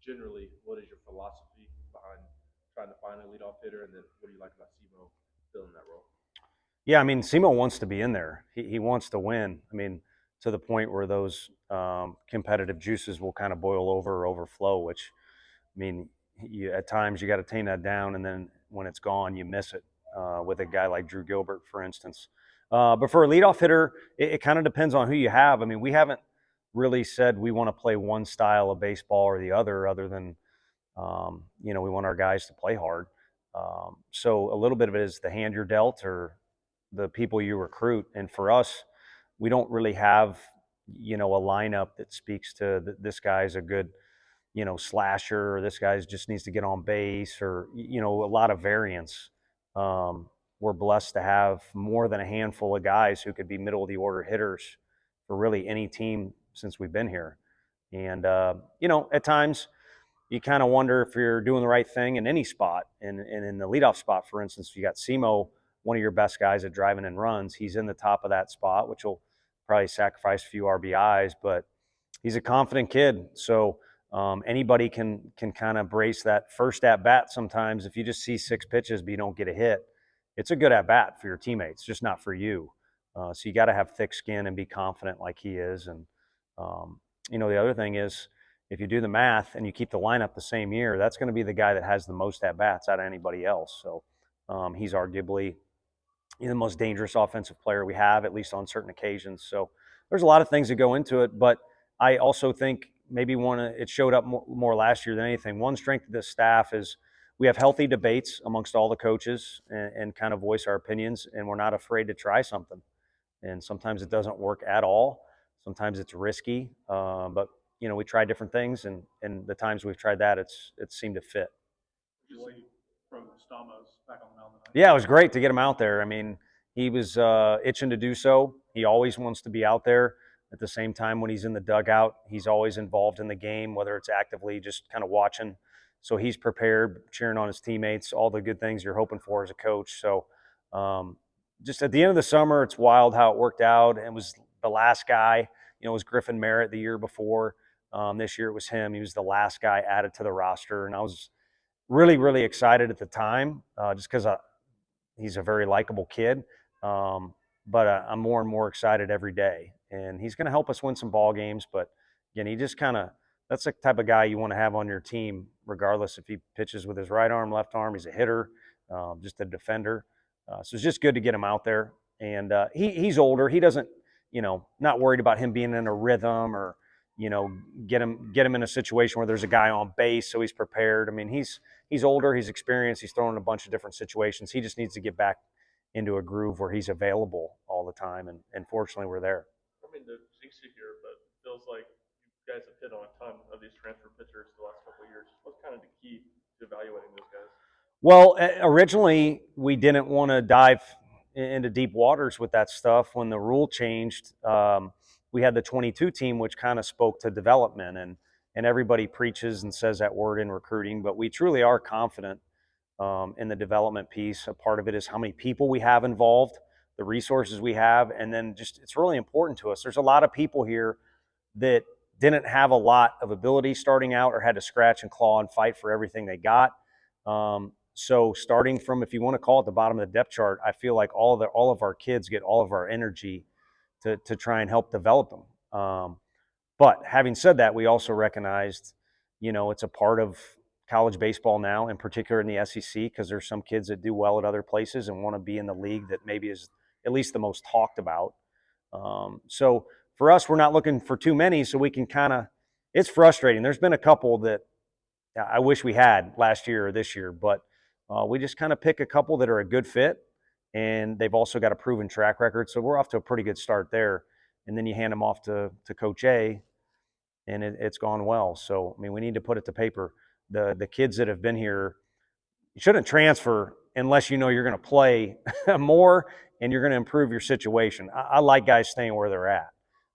generally, what is your philosophy behind trying to find a leadoff hitter, and then what do you like about SEMO filling that role? Yeah, I mean, Simo wants to be in there. He wants to win. I mean, to the point where those competitive juices will kind of boil over or overflow. Which, I mean, at times you got to tame that down, and then when it's gone, you miss it. With a guy like Drew Gilbert, for instance. But for a leadoff hitter, it kind of depends on who you have. I mean, we haven't really said we want to play one style of baseball or the other than we want our guys to play hard. So a little bit of it is the hand you're dealt or the people you recruit. And for us, we don't really have, a lineup that speaks to this guy's a good, slasher, or this guy just needs to get on base, or, a lot of variance. We're blessed to have more than a handful of guys who could be middle of the order hitters for really any team since we've been here. And, at times, you kind of wonder if you're doing the right thing in any spot. And in the leadoff spot, for instance, you got Simo, one of your best guys at driving in runs. He's in the top of that spot, which will probably sacrifice a few RBIs, but he's a confident kid. So anybody can kind of brace that first at bat. Sometimes if you just see 6 pitches but you don't get a hit, it's a good at bat for your teammates, just not for you. So you got to have thick skin and be confident like he is. And the other thing is, if you do the math and you keep the lineup the same year, that's going to be the guy that has the most at bats out of anybody else. So he's arguably the most dangerous offensive player we have, at least on certain occasions. So there's a lot of things that go into it, but I also think maybe it showed up more last year than anything. One strength of this staff is we have healthy debates amongst all the coaches and kind of voice our opinions, and we're not afraid to try something. And sometimes it doesn't work at all. Sometimes it's risky, but we try different things, and the times we've tried that, it's seemed to fit. Usually from Stamos back on the mound tonight. Yeah, it was great to get him out there. I mean, he was itching to do so. He always wants to be out there. At the same time, when he's in the dugout, he's always involved in the game, whether it's actively just kind of watching. So he's prepared, cheering on his teammates, all the good things you're hoping for as a coach. So just at the end of the summer, it's wild how it worked out. It was the last guy. It was Griffin Merritt the year before. This year it was him. He was the last guy added to the roster, and I was really, really excited at the time, just because he's a very likable kid. But I'm more and more excited every day, and he's going to help us win some ball games. But again, he just that's the type of guy you want to have on your team, regardless if he pitches with his right arm, left arm. He's a hitter, just a defender. So it's just good to get him out there. And he's older. He doesn't, not worried about him being in a rhythm or, get him in a situation where there's a guy on base, so he's prepared. I mean, he's older, he's experienced, he's thrown in a bunch of different situations. He just needs to get back into a groove where he's available all the time, and fortunately, we're there. I mean, to jinx you here, but it feels like you guys have hit on a ton of these transfer pitchers the last couple of years. What's kind of the key to evaluating those guys? Well, originally we didn't want to dive into deep waters with that stuff. When the rule changed, we had the 22 team, which kind of spoke to development, and everybody preaches and says that word in recruiting, but we truly are confident in the development piece. A part of it is how many people we have involved, the resources we have, and then just it's really important to us. There's a lot of people here that didn't have a lot of ability starting out or had to scratch and claw and fight for everything they got. So starting from, if you want to call it the bottom of the depth chart, I feel like all of our kids get all of our energy to try and help develop them. But having said that, we also recognized, it's a part of college baseball now, in particular in the SEC, because there's some kids that do well at other places and want to be in the league that maybe is at least the most talked about. So for us, we're not looking for too many, so we can it's frustrating. There's been a couple that I wish we had last year or this year, but we just kind of pick a couple that are a good fit, and they've also got a proven track record. So we're off to a pretty good start there. And then you hand them off to Coach A, and it's gone well. So, I mean, we need to put it to paper. The kids that have been here, you shouldn't transfer unless you know you're going to play more and you're going to improve your situation. I like guys staying where they're at.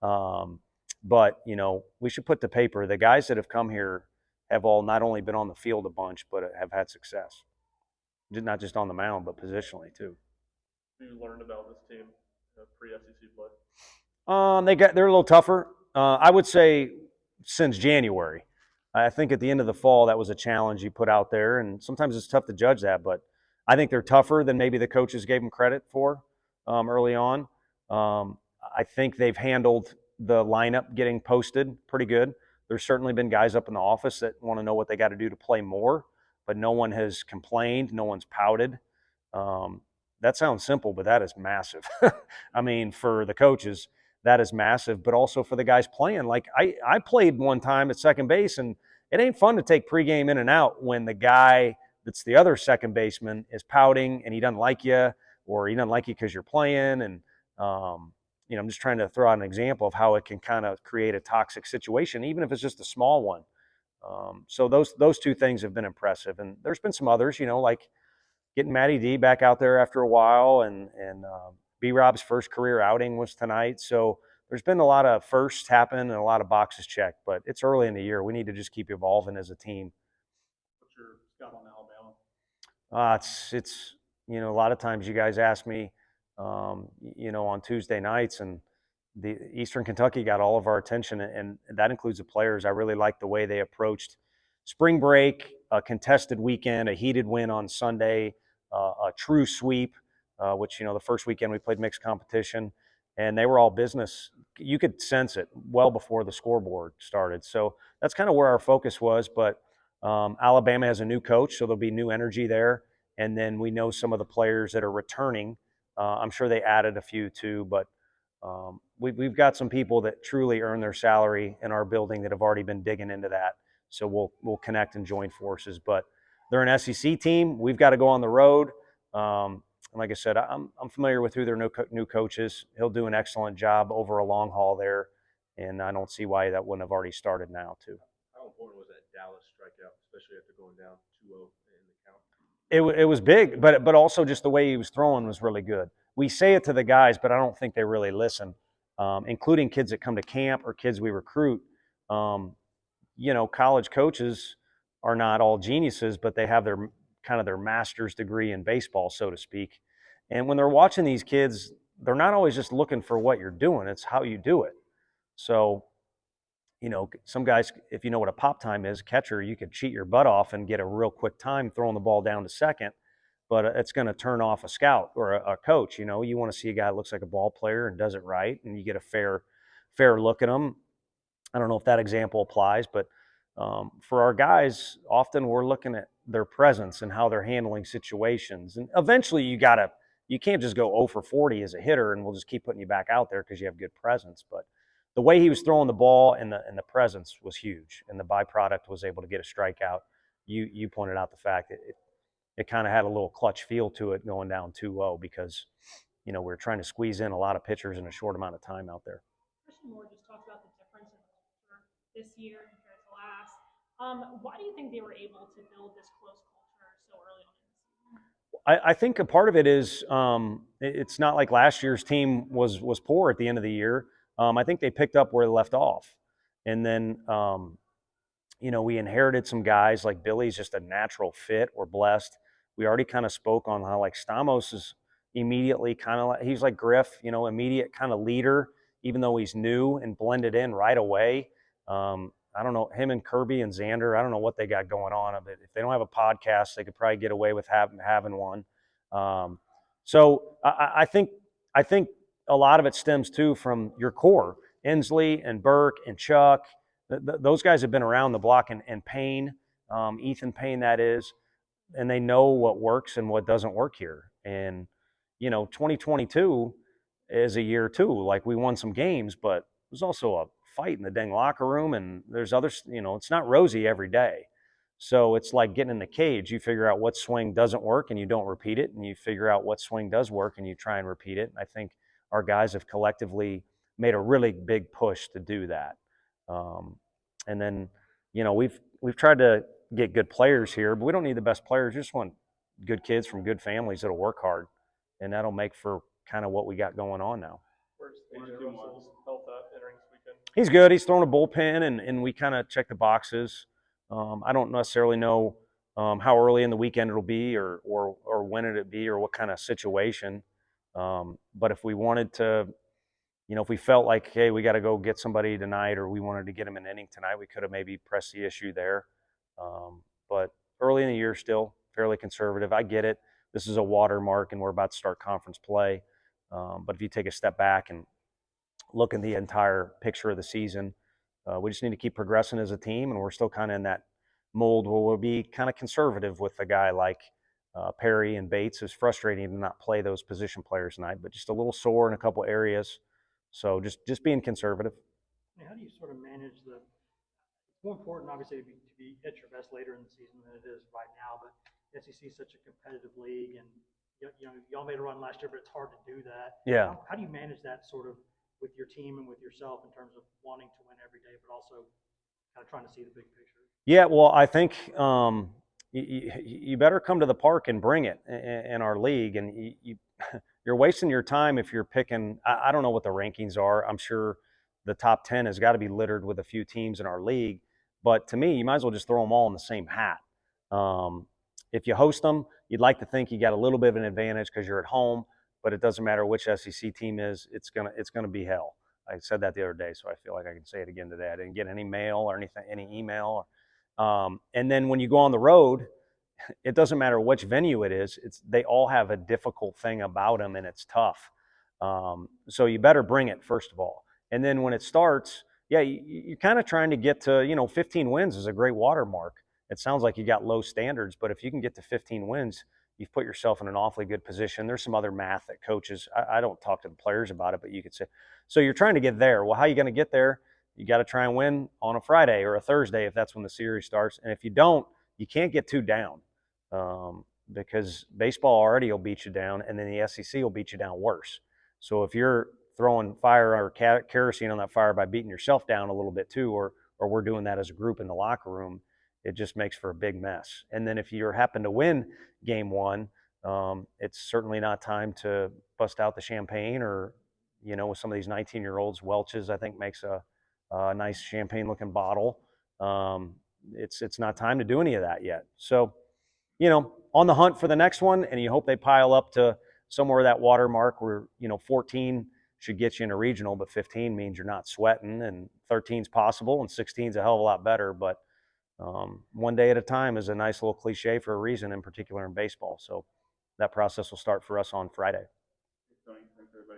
But, we should put to paper the guys that have come here have all not only been on the field a bunch, but have had success. Not just on the mound, but positionally too. What you learned about this team pre-SEC play? They're a little tougher. I would say since January. I think at the end of the fall, that was a challenge you put out there, and sometimes it's tough to judge that. But I think they're tougher than maybe the coaches gave them credit for early on. I think they've handled the lineup getting posted pretty good. There's certainly been guys up in the office that want to know what they got to do to play more, but no one has complained. No one's pouted. Um, that sounds simple, but that is massive. I mean, for the coaches, that is massive, but also for the guys playing. Like I played one time at second base, and it ain't fun to take pregame in and out when the guy that's the other second baseman is pouting and he doesn't like you, or he doesn't like you because you're playing. And I'm just trying to throw out an example of how it can kind of create a toxic situation, even if it's just a small one. So those two things have been impressive, and there's been some others, like getting Matty D back out there after a while, and B Rob's first career outing was tonight. So there's been a lot of firsts happen and a lot of boxes checked, but it's early in the year. We need to just keep evolving as a team. What's your scout on Alabama? It's a lot of times you guys ask me, on Tuesday nights, and the Eastern Kentucky got all of our attention, and that includes the players. I really like the way they approached spring break, a contested weekend, a heated win on Sunday, a true sweep, which, the first weekend we played mixed competition, and they were all business. You could sense it well before the scoreboard started. So that's kind of where our focus was. But Alabama has a new coach, so there'll be new energy there. And then we know some of the players that are returning. I'm sure they added a few too, but we've got some people that truly earn their salary in our building that have already been digging into that. So we'll connect and join forces. But they're an SEC team. We've got to go on the road. And like I said, I'm familiar with who their new coach is. He'll do an excellent job over a long haul there, and I don't see why that wouldn't have already started now too. How important was that Dallas strikeout, especially after going down 2-0 in the count? It was big, but also just the way he was throwing was really good. We say it to the guys, but I don't think they really listen, including kids that come to camp or kids we recruit. College coaches are not all geniuses, but they have their master's degree in baseball, so to speak. And when they're watching these kids, they're not always just looking for what you're doing; it's how you do it. So some guys, if you know what a pop time is, catcher, you could cheat your butt off and get a real quick time throwing the ball down to second, but it's going to turn off a scout or a coach. You want to see a guy that looks like a ball player and does it right, and you get a fair look at them. I don't know if that example applies, but for our guys, often we're looking at their presence and how they're handling situations. And eventually you can't just go 0 for 40 as a hitter and we'll just keep putting you back out there because you have good presence. But the way he was throwing the ball and the presence was huge, and the byproduct was able to get a strikeout. You pointed out the fact that it kind of had a little clutch feel to it going down 2-0 because we're trying to squeeze in a lot of pitchers in a short amount of time out there. Christian Moore just talked about the difference in culture this year compared to last. Why do you think they were able to build this close culture so early on in the season? I think a part of it is it's not like last year's team was poor at the end of the year. I think they picked up where they left off, and then we inherited some guys like Billy's just a natural fit. We're blessed. We already kind of spoke on how like Stamos is immediately kind of like he's like Griff, immediate kind of leader, even though he's new and blended in right away. I don't know, him and Kirby and Xander, I don't know what they got going on. But if they don't have a podcast, they could probably get away with having one. So I think a lot of it stems too from your core, Inslee and Burke and Chuck. Those guys have been around the block, and Payne, Ethan Payne, that is, and they know what works and what doesn't work here. And 2022 is a year too. Like we won some games, but there's also a fight in the dang locker room, and there's others. It's not rosy every day. So it's like getting in the cage. You figure out what swing doesn't work and you don't repeat it, and you figure out what swing does work and you try and repeat it. And I think our guys have collectively made a really big push to do that. And then, we've tried to get good players here, but we don't need the best players. We just want good kids from good families that'll work hard, and that'll make for kind of what we got going on now. Where's AJ Russell's health at entering this weekend? He's good. He's throwing a bullpen, and we kind of check the boxes. I don't necessarily know how early in the weekend it'll be, or when it'll be, or what kind of situation. But if we wanted to if we felt like, hey, we got to go get somebody tonight, or we wanted to get them an inning tonight, we could have maybe pressed the issue there. But early in the year, still fairly conservative. I get it. This is a watermark, and we're about to start conference play. But if you take a step back and look at the entire picture of the season, we just need to keep progressing as a team, and we're still kind of in that mold where we'll be kind of conservative with a guy like Perry and Bates. It's frustrating to not play those position players tonight, but just a little sore in a couple areas. So just being conservative. How do you sort of manage the? It's more important, obviously, to be at your best later in the season than it is right now. But SEC is such a competitive league, and y'all made a run last year, but it's hard to do that. Yeah. How do you manage that sort of with your team and with yourself in terms of wanting to win every day, but also kind of trying to see the big picture? Yeah, well, I think you better come to the park and bring it in our league, and you're wasting your time if you're picking. I don't know what the rankings are. I'm sure the top 10 has got to be littered with a few teams in our league, but to me, you might as well just throw them all in the same hat. If you host them, you'd like to think you got a little bit of an advantage because you're at home, but it doesn't matter which SEC team is. It's gonna be hell. I said that the other day, so I feel like I can say it again today. I didn't get any mail or anything, any email. And then when you go on the road, it doesn't matter which venue it is. They all have a difficult thing about them, and it's tough. So you better bring it first of all. And then when it starts, yeah, you're kind of trying to get to 15 wins is a great watermark. It sounds like you got low standards, but if you can get to 15 wins, you've put yourself in an awfully good position. There's some other math that coaches. I don't talk to the players about it, but you could say. So you're trying to get there. Well, how are you going to get there? You got to try and win on a Friday or a Thursday if that's when the series starts. And if you don't, you can't get too down because baseball already will beat you down, and then the SEC will beat you down worse. So if you're throwing fire or kerosene on that fire by beating yourself down a little bit too, or we're doing that as a group in the locker room, it just makes for a big mess. And then if you happen to win game one, it's certainly not time to bust out the champagne or, with some of these 19-year-olds, Welch's, I think, makes a nice champagne-looking bottle. It's not time to do any of that yet. So, on the hunt for the next one, and you hope they pile up to somewhere that watermark where 14 should get you in a regional, but 15 means you're not sweating, and 13's possible, and 16's a hell of a lot better. But one day at a time is a nice little cliche for a reason, in particular in baseball. So that process will start for us on Friday.